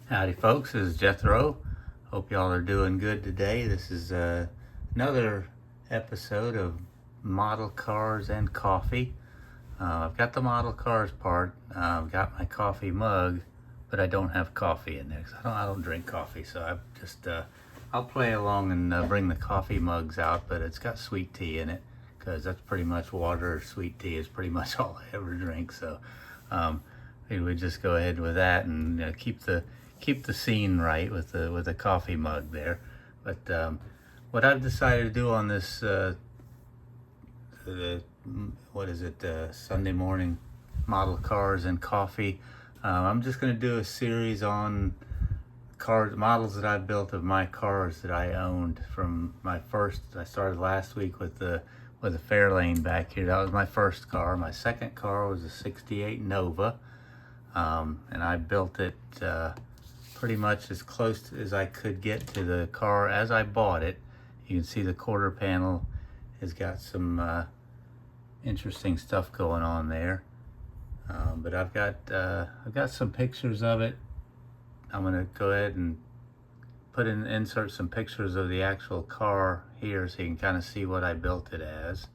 Howdy folks, this is Jethro. Hope y'all are doing good today. This is another episode of Model Cars and Coffee. I've got the model cars part, I've got my coffee mug, but I don't have coffee in there because I don't drink coffee. So I just, I'll play along and bring the coffee mugs out, but it's got sweet tea in it because that's pretty much water or sweet tea is pretty much all I ever drink. So maybe we just go ahead with that and keep the scene right with the coffee mug there. But what I've decided to do on this Sunday morning model cars and coffee, I'm just going to do a series on models that I built of my cars that I owned from my first. I started last week with the Fairlane back here. That was my first car. My second car was a '68 Nova, and I built it pretty much as close as I could get to the car as I bought it. You can see the quarter panel has got some interesting stuff going on there, but I've got some pictures of it. I'm gonna go ahead and insert some pictures of the actual car here so you can kind of see what I built it as.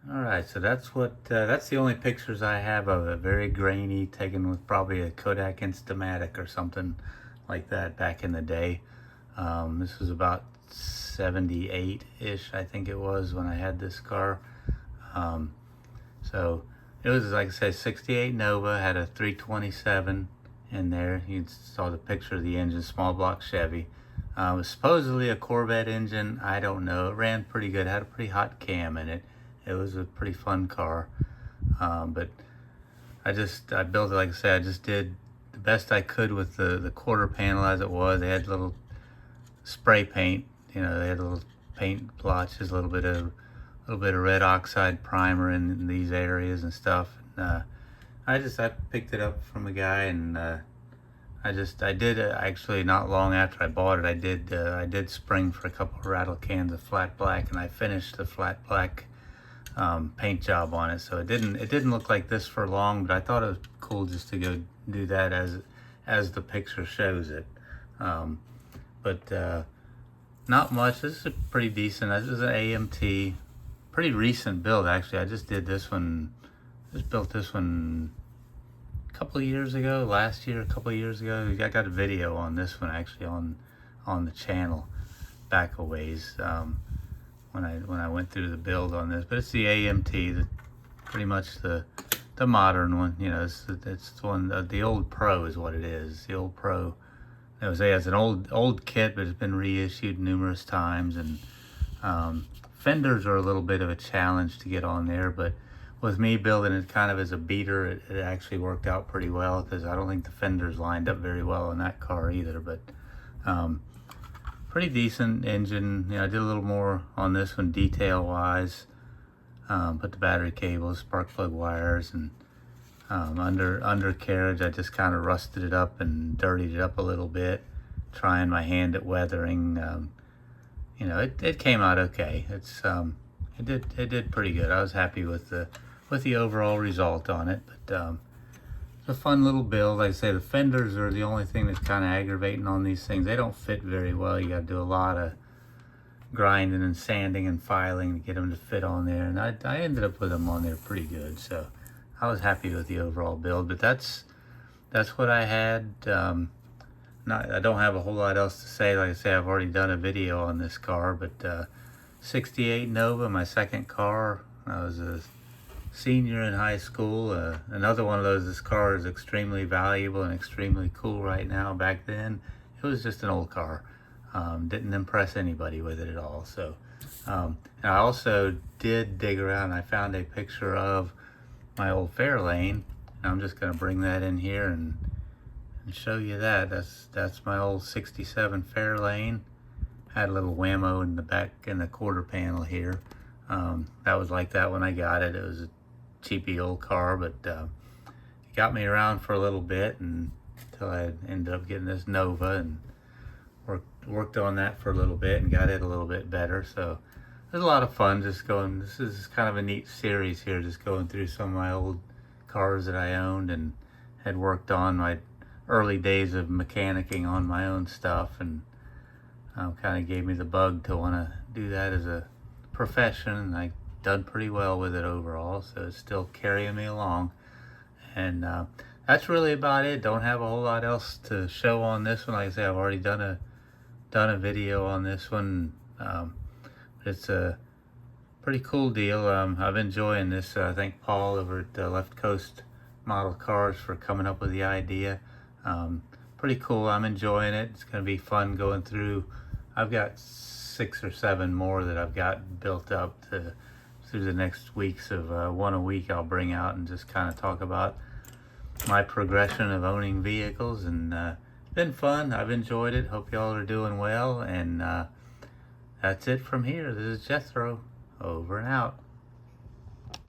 All right, so that's the only pictures I have of it. Very grainy, taken with probably a Kodak Instamatic or something like that back in the day. This was about 78-ish, I think it was, when I had this car. So it was, like I said, '68 Nova, had a 327 in there. You saw the picture of the engine, small block Chevy. It was supposedly a Corvette engine. I don't know. It ran pretty good, had a pretty hot cam in it. It was a pretty fun car, but I built it, like I said, I just did the best I could with the quarter panel as it was. They had little spray paint, they had little paint blotches, a little bit of red oxide primer in these areas and stuff. And, I picked it up from a guy, and I did actually not long after I bought it. I did spring for a couple of rattle cans of flat black, and I finished the flat black paint job on it. So it didn't look like this for long, but I thought it was cool just to go do that as the picture shows it. But not much. This is pretty decent. This is an AMT, pretty recent build actually. I just built this one a couple of years ago, last year, a couple of years ago. I got a video on this one actually on the channel back a ways. When I went through the build on this, but it's the AMT, pretty much the modern one. It's the one, the old Pro is what it is. The old Pro. It has an old kit, but it's been reissued numerous times, and fenders are a little bit of a challenge to get on there. But with me building it kind of as a beater, it actually worked out pretty well because I don't think the fenders lined up very well on that car either. But pretty decent engine. I did a little more on this one detail wise. Put the battery cables, spark plug wires, and undercarriage. I just kind of rusted it up and dirtied it up a little bit, trying my hand at weathering. It came out okay. It did pretty good. I was happy with the overall result on it. But it's a fun little build. Like I say, the fenders are the only thing that's kind of aggravating on these things. They don't fit very well. You got to do a lot of grinding and sanding and filing to get them to fit on there. And I ended up with them on there pretty good. So I was happy with the overall build. But that's what I had. I don't have a whole lot else to say. Like I say, I've already done a video on this car. But '68 Nova, my second car. I was a senior in high school. Another one of those. This car is extremely valuable and extremely cool right now. Back then, it was just an old car. Didn't impress anybody with it at all. So, and I also did dig around. I found a picture of my old Fairlane. I'm just going to bring that in here and show you that. That's my old '67 Fairlane. Had a little whammo in the back in the quarter panel here. That was like that when I got it. It was a cheapy old car, but it got me around for a little bit until I ended up getting this Nova and worked on that for a little bit and got it a little bit better. So it was a lot of fun just going. This is kind of a neat series here, just going through some of my old cars that I owned and had worked on, my early days of mechanicking on my own stuff, and kind of gave me the bug to want to do that as a profession, and I done pretty well with it overall, so it's still carrying me along. And that's really about it. Don't have a whole lot else to show on this one. Like I say, I've already done a video on this one. It's a pretty cool deal. I'm enjoying this. I thank Paul over at Left Coast Model Cars for coming up with the idea. Pretty cool. I'm enjoying it. It's going to be fun going through. I've got 6 or 7 more that I've got built up through the next weeks of one a week I'll bring out and just kind of talk about my progression of owning vehicles, and been fun. I've enjoyed it. Hope y'all are doing well, and that's it from here. This is Jethro, over and out.